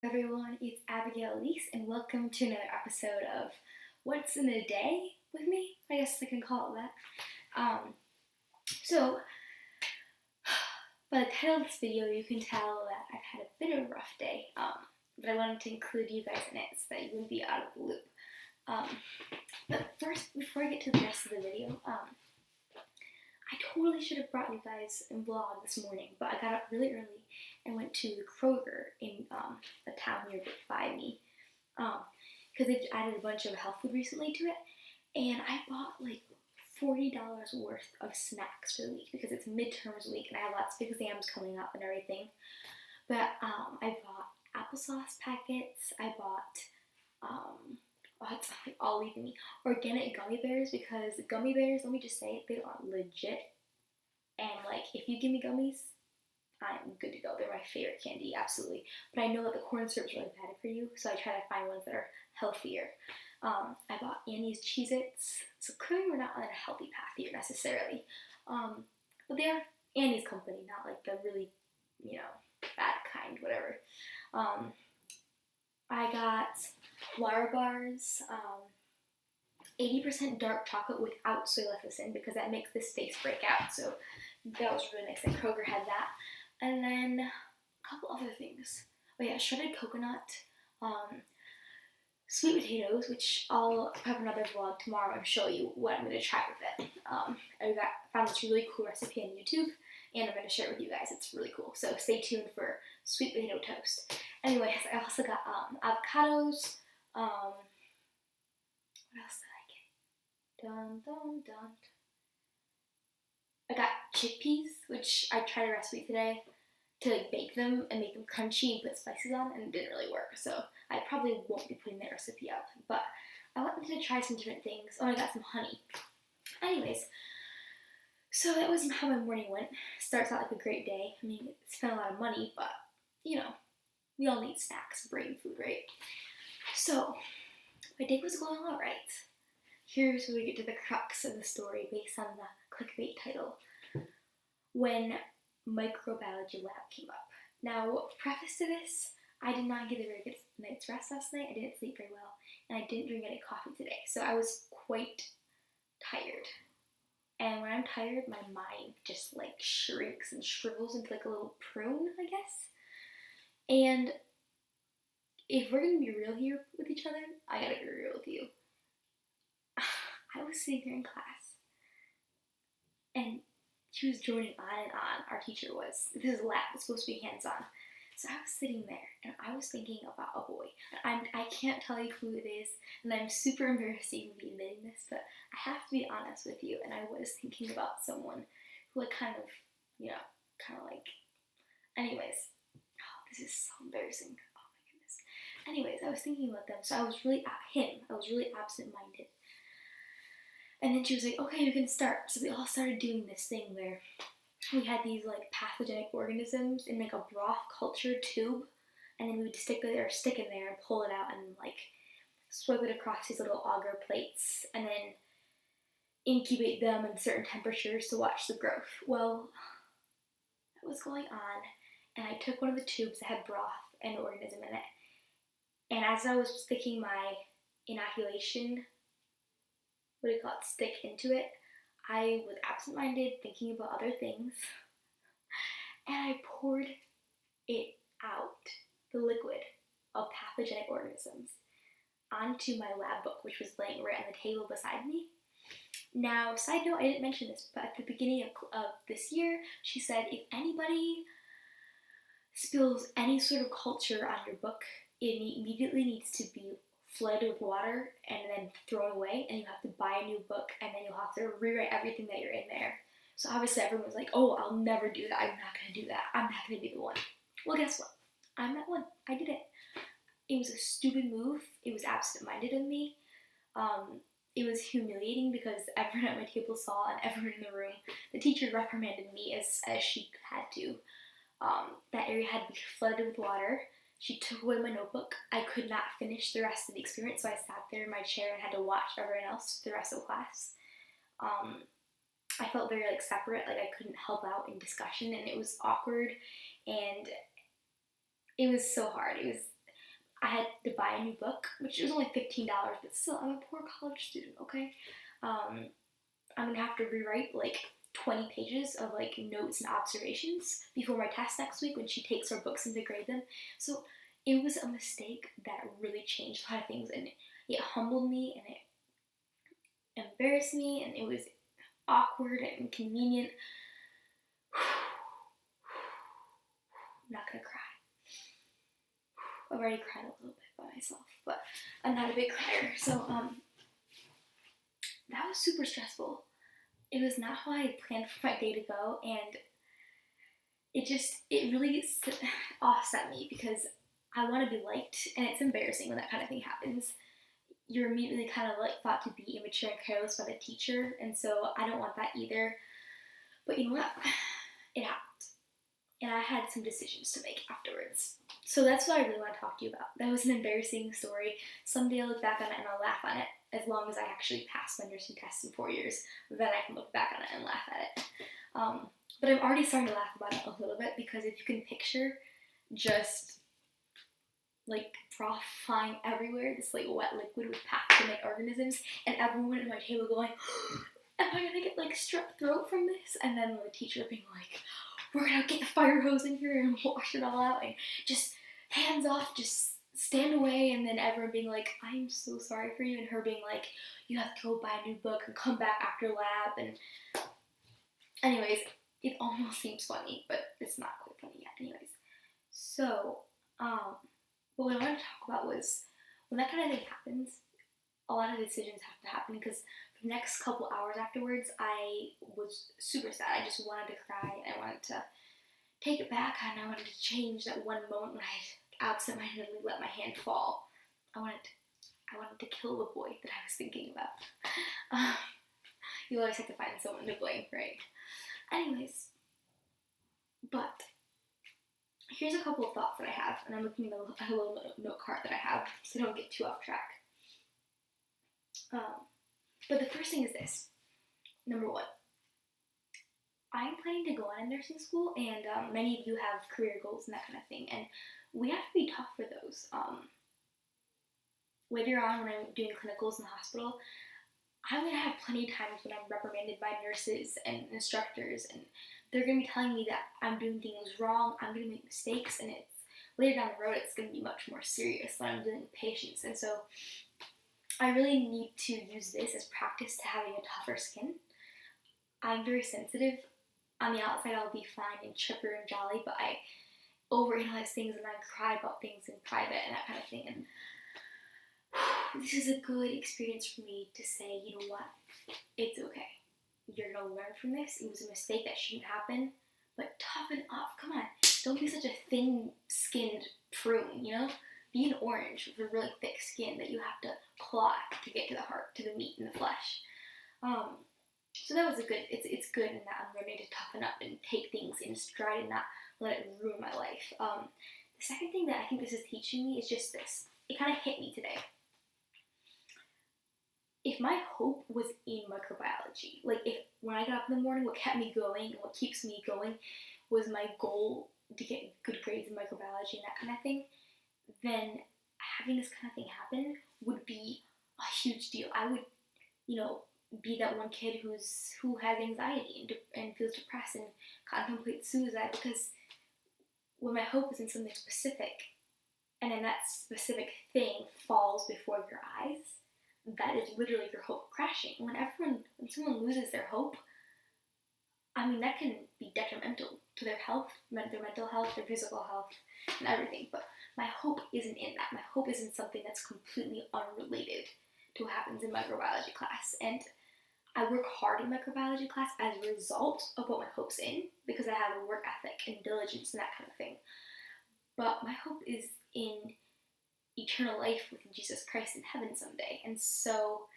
Everyone, it's Abigail Elise, and welcome to another episode of What's in a Day with me. I guess I can call it that. So, by the title of this video, you can tell that I've had a bit of a rough day, but I wanted to include you guys in it so that you wouldn't be out of the loop. But first, before I get to the rest of the video, I totally should have brought you guys a vlog this morning, but I got up really early and went to the Kroger in a town nearby me because they've added a bunch of health food recently to it, and I bought like $40 worth of snacks for the week because it's midterms week and I have lots of exams coming up and everything. But I bought applesauce packets. I bought it's like all leaving me organic gummy bears, because gummy bears, let me just say, they are legit. And like, if you give me gummies, I'm good to go. They're my favorite candy, absolutely. But I know that the corn syrup is really bad for you, so I try to find ones that are healthier. I bought Annie's Cheez-Its, so clearly we're not on a healthy path here necessarily. But they are Annie's company, not like the really, bad kind, whatever. I got Lara bars, 80% dark chocolate without soy lecithin because that makes this face break out. So that was really nice that Kroger had that. And then a couple other things. Oh yeah, shredded coconut, sweet potatoes, which I'll have another vlog tomorrow and show you what I'm going to try with it. I found this really cool recipe on YouTube, and I'm going to share it with you guys. It's really cool. So stay tuned for sweet potato toast. Anyways, I also got avocados. What else did I get? I got chickpeas, which I tried a recipe today to bake them and make them crunchy and put spices on, and it didn't really work. So I probably won't be putting that recipe out. But I wanted to try some different things. Oh, I got some honey. Anyways, so that was how my morning went. Starts out like a great day. I mean, spent a lot of money, but we all need snacks, brain food, right? So my day was going all right. Here's where we get to the crux of the story based on the clickbait title. When microbiology lab came up. Now, preface to this, I did not get a very good night's rest last night. I didn't sleep very well, and I didn't drink any coffee today. So I was quite tired. And when I'm tired, my mind just like shrinks and shrivels into like a little prune, I guess. And if we're gonna be real here with each other, I gotta be real with you. I was sitting there in class, and she was droning on and on. Our teacher was. This lab was supposed to be hands-on. So I was sitting there, and I was thinking about a boy. I can't tell you who it is, and I'm super embarrassed to even be admitting this, but I have to be honest with you, and I was thinking about someone who I kind of like, anyways. Oh, this is so embarrassing. Oh my goodness. Anyways, I was thinking about them, so I was really absent-minded. And then she was like, okay, you can start. So we all started doing this thing where we had these like pathogenic organisms in like a broth culture tube, and then we would stick in there and pull it out and like swipe it across these little agar plates and then incubate them in certain temperatures to watch the growth. Well, that was going on, and I took one of the tubes that had broth and organism in it, and as I was sticking my inoculation, stick into it, I was absent-minded, thinking about other things, and I poured it out, the liquid of pathogenic organisms, onto my lab book, which was laying right on the table beside me. Now, side note, I didn't mention this, but at the beginning of this year, she said, if anybody spills any sort of culture on your book, it immediately needs to be flooded with water and then thrown away, and you have to buy a new book, and then you'll have to rewrite everything that you're in there. So obviously everyone was like, oh, I'll never do that. I'm not going to do that. I'm not going to be the one. Well, guess what? I'm that one. I did it. It was a stupid move. It was absent-minded of me. It was humiliating because everyone at my table saw, and everyone in the room. The teacher reprimanded me as she had to. That area had to be flooded with water. She took away my notebook. I could not finish the rest of the experience, so I sat there in my chair and had to watch everyone else the rest of the class. I felt very separate, I couldn't help out in discussion, and it was awkward, and it was so hard. I had to buy a new book, which was only $15, but still, I'm a poor college student, okay? I'm gonna have to rewrite like 20 pages of like notes and observations before my test next week when she takes our books and to grade them. So it was a mistake that really changed a lot of things, and it humbled me and it embarrassed me, and it was awkward and inconvenient. I'm not gonna cry. I've already cried a little bit by myself, but I'm not a big crier. So that was super stressful. It was not how I had planned for my day to go, and it really offset me because I want to be liked, and it's embarrassing when that kind of thing happens. You're immediately kind of like thought to be immature and careless by the teacher, and so I don't want that either. But you know what? It happened, and I had some decisions to make afterwards. So that's what I really want to talk to you about. That was an embarrassing story. Someday I'll look back on it and I'll laugh on it, as long as I actually pass my nursing test in 4 years. Then I can look back on it and laugh at it. But I'm already starting to laugh about it a little bit, because if you can picture just like broth flying everywhere, this like wet liquid with pathogenic organisms, and everyone at my table going, am I gonna get like strep throat from this? And then the teacher being like, we're gonna get the fire hose in here and wash it all out, and just hands off, just stand away, and then everyone being like, I'm so sorry for you, and her being like, you have to go buy a new book and come back after lab. And anyways, it almost seems funny, but it's not quite funny yet. Anyways, so what I wanted to talk about was, when that kind of thing happens, a lot of decisions have to happen, because for the next couple hours afterwards, I was super sad. I just wanted to cry, and I wanted to take it back, and I wanted to change that one moment when I absentmindedly let my hand fall. I wanted to kill the boy that I was thinking about. You always have to find someone to blame, right? Anyways, but here's a couple of thoughts that I have, and I'm looking at a little note card that I have, so I don't get too off track. But the first thing is this. Number one, I'm planning to go on in nursing school, and many of you have career goals and that kind of thing, and we have to be tough for those. Later on, when I'm doing clinicals in the hospital, I'm going to have plenty of times when I'm reprimanded by nurses and instructors, and they're going to be telling me that I'm doing things wrong, I'm going to make mistakes, and it's later down the road, it's going to be much more serious when I'm dealing with patients. And so I really need to use this as practice to having a tougher skin. I'm very sensitive. On the outside, I'll be fine and chipper and jolly, but I overanalyze things and I cry about things in private and that kind of thing. And this is a good experience for me to say, you know what, it's okay. You're going to learn from this. It was a mistake that shouldn't happen, but toughen up. Come on. Don't be such a thin-skinned prune, you know? Be an orange with a really thick skin that you have to claw to get to the heart, to the meat and the flesh. So that was it's good in that I'm learning to toughen up and take things in stride and not let it ruin my life. The second thing that I think this is teaching me is just this. It kind of hit me today. If my hope was in microbiology, like if when I got up in the morning, what kept me going and what keeps me going was my goal to get good grades in microbiology and that kind of thing, then having this kind of thing happen would be a huge deal. I would, be that one kid who has anxiety and feels depressed and contemplates suicide, because when my hope is in something specific, and then that specific thing falls before your eyes, that is literally your hope crashing. When someone loses their hope, I mean, that can be detrimental to their health, their mental health, their physical health, and everything. But my hope isn't in that. My hope is in something that's completely unrelated to what happens in microbiology class. And I work hard in microbiology class as a result of what my hope's in, because I have a work ethic and diligence and that kind of thing. But my hope is in eternal life with Jesus Christ in heaven someday. And so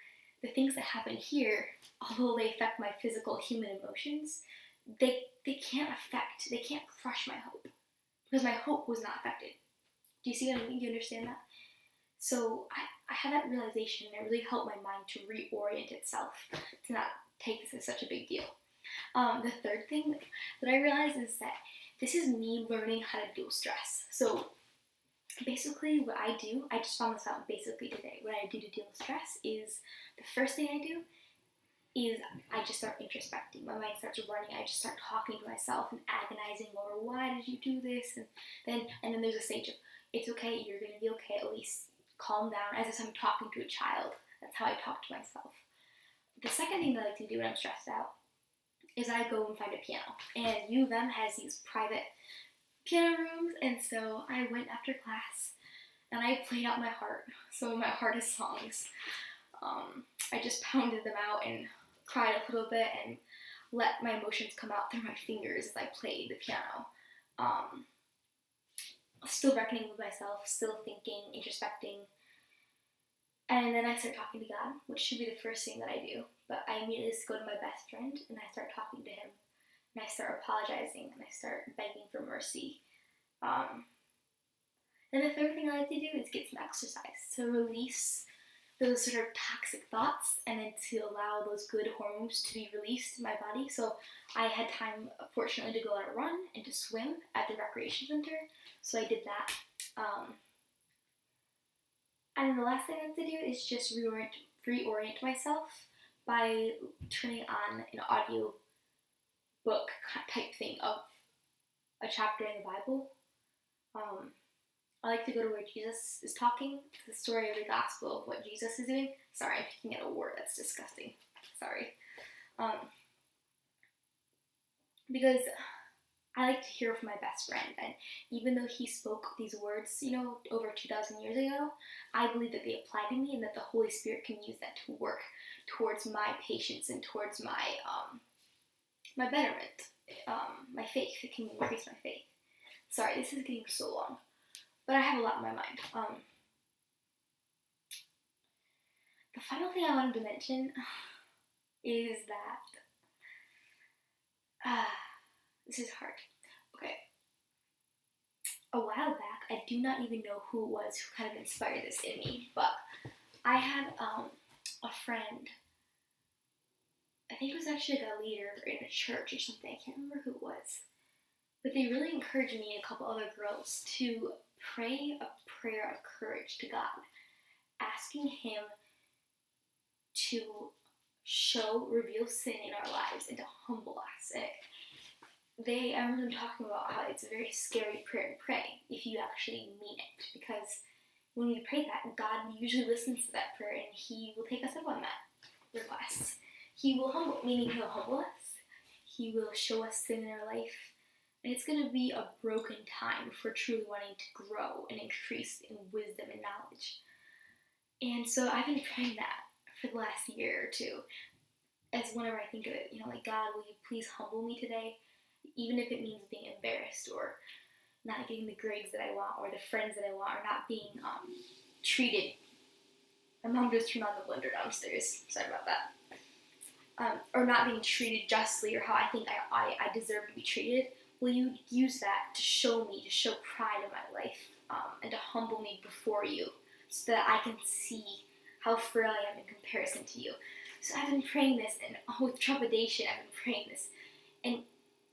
the things that happen here, although they affect my physical human emotions, they can't crush my hope, because my hope was not affected. Do you see what I mean? Do you understand that? So I had that realization, and it really helped my mind to reorient itself, to not take this as such a big deal. The third thing that I realized is that this is me learning how to deal with stress. So basically what I do, I just found this out basically today. What I do to deal with stress is the first thing I do is I just start introspecting. My mind starts running. I just start talking to myself and agonizing over why did you do this, and then there's a stage of it's okay, you're gonna be okay. At least calm down, as if I'm talking to a child. That's how I talk to myself. The second thing that I like to do when I'm stressed out is I go and find a piano. And U of M has these private piano rooms, and so I went after class and I played out my heart, some of my hardest songs. I just pounded them out and cried a little bit and let my emotions come out through my fingers as I played the piano. Still reckoning with myself, still thinking, introspecting. And then I start talking to God, which should be the first thing that I do. But I immediately just go to my best friend and I start talking to him. And I start apologizing and I start begging for mercy. And the third thing I like to do is get some exercise to release those sort of toxic thoughts and then to allow those good hormones to be released in my body. So I had time, fortunately, to go on a run and to swim at the recreation center. So I did that. And then the last thing I like to do is just reorient myself by turning on an audio book type thing of a chapter in the Bible. I like to go to where Jesus is talking, the story of the gospel of what Jesus is doing. Sorry, I'm picking at a word. That's disgusting. Sorry. Because I like to hear from my best friend, and even though he spoke these words, over 2,000 years ago, I believe that they apply to me and that the Holy Spirit can use that to work towards my patience and towards my my betterment, my faith. It can increase my faith. Sorry, this is getting so long. But I have a lot in my mind. The final thing I wanted to mention is that this is hard. Okay. A while back, I do not even know who it was who kind of inspired this in me, but I had a friend. I think it was actually like a leader in a church or something. I can't remember who it was. But they really encouraged me and a couple other girls to pray a prayer of courage to God, asking Him to reveal sin in our lives and to humble us. And I remember them talking about how it's a very scary prayer to pray if you actually mean it, because when we pray that, God usually listens to that prayer and He will take us up on that request. He will He'll humble us. He will show us sin in our life. And it's going to be a broken time for truly wanting to grow and increase in wisdom and knowledge. And so I've been praying that for the last year or two. As whenever I think of it, like, God, will you please humble me today? Even if it means being embarrassed or not getting the grades that I want or the friends that I want or not being treated. My mom just turned on the blender downstairs. Sorry about that. Or not being treated justly or how I think I deserve to be treated. Will you use that to show pride in my life, and to humble me before you so that I can see how frail I am in comparison to you? So I've been praying this, and with trepidation I've been praying this. And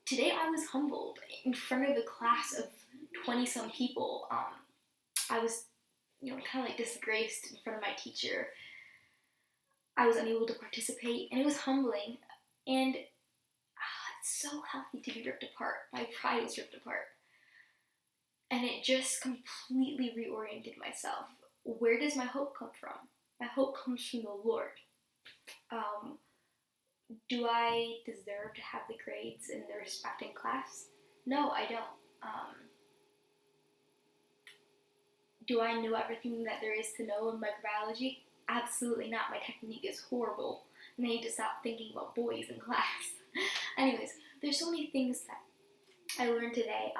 today I was humbled in front of a class of 20-some people. I was, kind of like disgraced in front of my teacher. I was unable to participate, and it was humbling. And it's so healthy to be ripped apart. My pride was ripped apart. And it just completely reoriented myself. Where does my hope come from? My hope comes from the Lord. Do I deserve to have the grades and the respect in class? No, I don't. Do I know everything that there is to know in microbiology? Absolutely not. My technique is horrible. And I need to stop thinking about boys in class. Anyways, there's so many things that I learned today,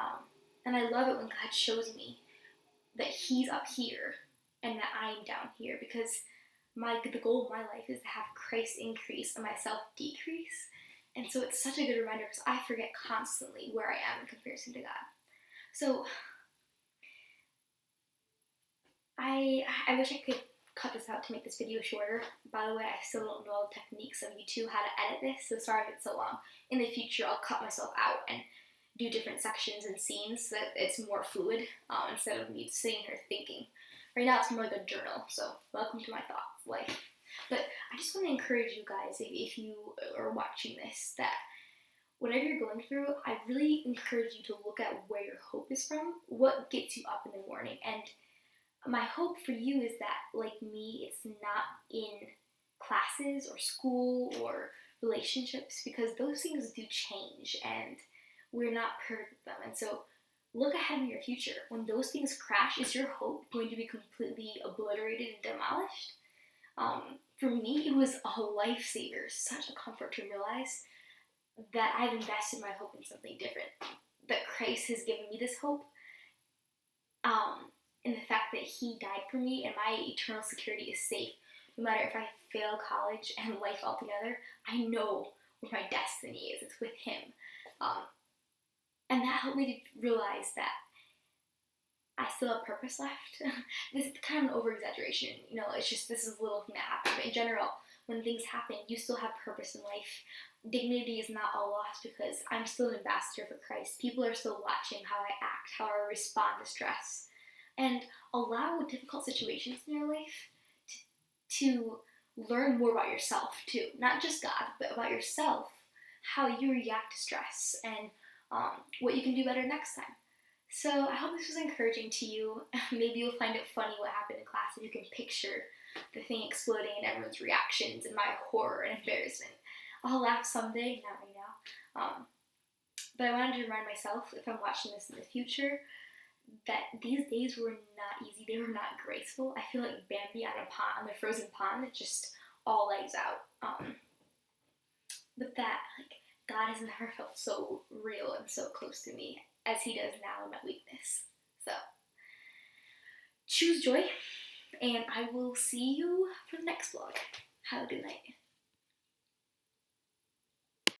and I love it when God shows me that He's up here and that I'm down here, because the goal of my life is to have Christ increase and myself decrease. And so it's such a good reminder, because I forget constantly where I am in comparison to God. So I wish I could cut this out to make this video shorter. By the way, I still don't know the techniques of YouTube, how to edit this, so sorry if it's so long. In the future, I'll cut myself out and do different sections and scenes so that it's more fluid instead of me sitting here thinking. Right now it's more like a journal, so welcome to my thoughts life. But I just want to encourage you guys, if you are watching this, that whatever you're going through, I really encourage you to look at where your hope is from, what gets you up in the morning. And my hope for you is that, like me, it's not in classes or school or relationships, because those things do change and we're not perfect with them. And so look ahead in your future. When those things crash, is your hope going to be completely obliterated and demolished? For me, it was a lifesaver, such a comfort to realize that I've invested my hope in something different, that Christ has given me this hope, and the fact that He died for me and my eternal security is safe. No matter if I fail college and life altogether, I know where my destiny is. It's with Him. And that helped me to realize that I still have purpose left. This is kind of an over-exaggeration. It's just this is a little thing that happened. But in general, when things happen, you still have purpose in life. Dignity is not all lost because I'm still an ambassador for Christ. People are still watching how I act, how I respond to stress. And allow difficult situations in your life to learn more about yourself too. Not just God, but about yourself, how you react to stress, and what you can do better next time. So I hope this was encouraging to you. Maybe you'll find it funny what happened in class if you can picture the thing exploding and everyone's reactions and my horror and embarrassment. I'll laugh someday, not right now. But I wanted to remind myself, if I'm watching this in the future, that these days were not easy. They were not graceful. I feel like Bambi on the frozen pond. It just all lays out. But that, God has never felt so real and so close to me as He does now in my weakness. So, choose joy, and I will see you for the next vlog. Have a good night.